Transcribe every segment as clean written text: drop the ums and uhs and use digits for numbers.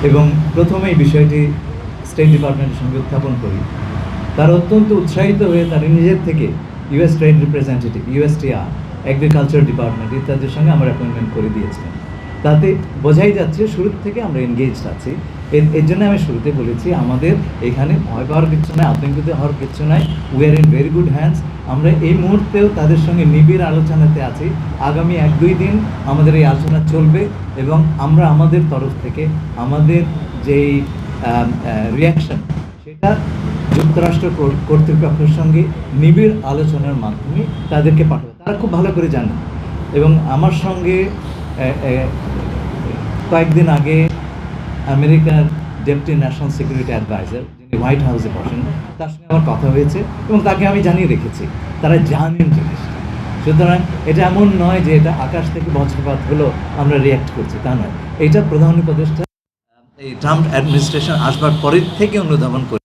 এবং প্রথমে এই বিষয়টি স্টেট ডিপার্টমেন্টের সঙ্গে উত্থাপন করি। তারা অত্যন্ত উৎসাহিত হয়ে তারা নিজের থেকে US trade representative, USTR, agriculture department ইত্যাদির সঙ্গে আমার অ্যাপয়েন্টমেন্ট করে দিয়েছিলেন। তাতে বোঝাই যাচ্ছে শুরু থেকে আমরা এনগেজড আছি। এর জন্য আমি শুরুতে বলেছি আমাদের এখানে ভয় পাওয়ার কিছু নয়, আতঙ্কিত হওয়ার কিছু নয়। We are in very good hands. আমরা এই মুহূর্তেও তাদের সঙ্গে নিবিড় আলোচনাতে আছি। আগামী 1-2 দিন আমাদের এই আলোচনা চলবে এবং আমরা আমাদের তরফ থেকে আমাদের যেই রিয়াকশন সেটা যুক্তরাষ্ট্র কর্তৃপক্ষের সঙ্গে নিবিড় আলোচনার মাধ্যমে তাদেরকে পাঠাবো। তারা খুব ভালো করে জানেন এবং আমার সঙ্গে কয়েকদিন আগে আমেরিকার ডেপুটি ন্যাশনাল সিকিউরিটি অ্যাডভাইজার, যিনি হোয়াইট হাউসে বসেন, তার সঙ্গে আমার কথা হয়েছে এবং তাকে আমি জানিয়ে রেখেছি। তারা জানেন জিনিসটা। সুতরাং এটা এমন নয় যে এটা আকাশ থেকে বজ্রপাত হলো আমরা রিয়্যাক্ট করছি, তা নয়। এটা প্রধান উপদেষ্টা এই ট্রাম্প অ্যাডমিনিস্ট্রেশন আসবার পরের থেকে অনুধাবন করে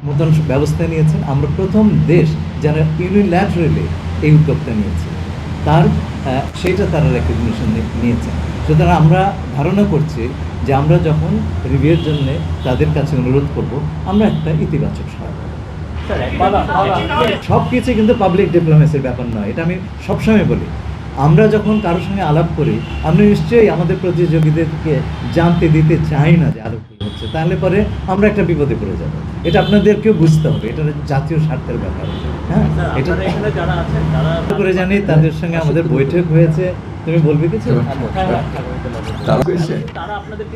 মতন ব্যবস্থা নিয়েছেন। আমরা প্রথম দেশ যারা ইউনিল্যাটারালি এই উদ্যোগটা নিয়েছে, তার সেইটা তারা রেকগনিশন নিয়েছেন। সুতরাং আমরা ধারণা করছি যে আমরা যখন রিভিউর জন্য তাদের কাছে অনুরোধ করব, আমরা একটা ইতিবাচক সব কিছু কিন্তু পাবলিক ডিপ্লোমেসির ব্যাপার নয়, এটা আমি সবসময় বলি। আমরা যখন কারোর সঙ্গে আলাপ করি, আমরা নিশ্চয়ই আমাদের প্রতিযোগীদেরকে জানতে দিতে চাই না যে আরও কী হচ্ছে, তাহলে পরে আমরা একটা বিপদে পড়ে যাব। এটা আপনাদেরকেও বুঝতে হবে, এটা জাতীয় স্বার্থের ব্যাপার। হ্যাঁ, এটা করে জানি তাদের সঙ্গে আমাদের বৈঠক হয়েছে। তুমি বলবে কিছু?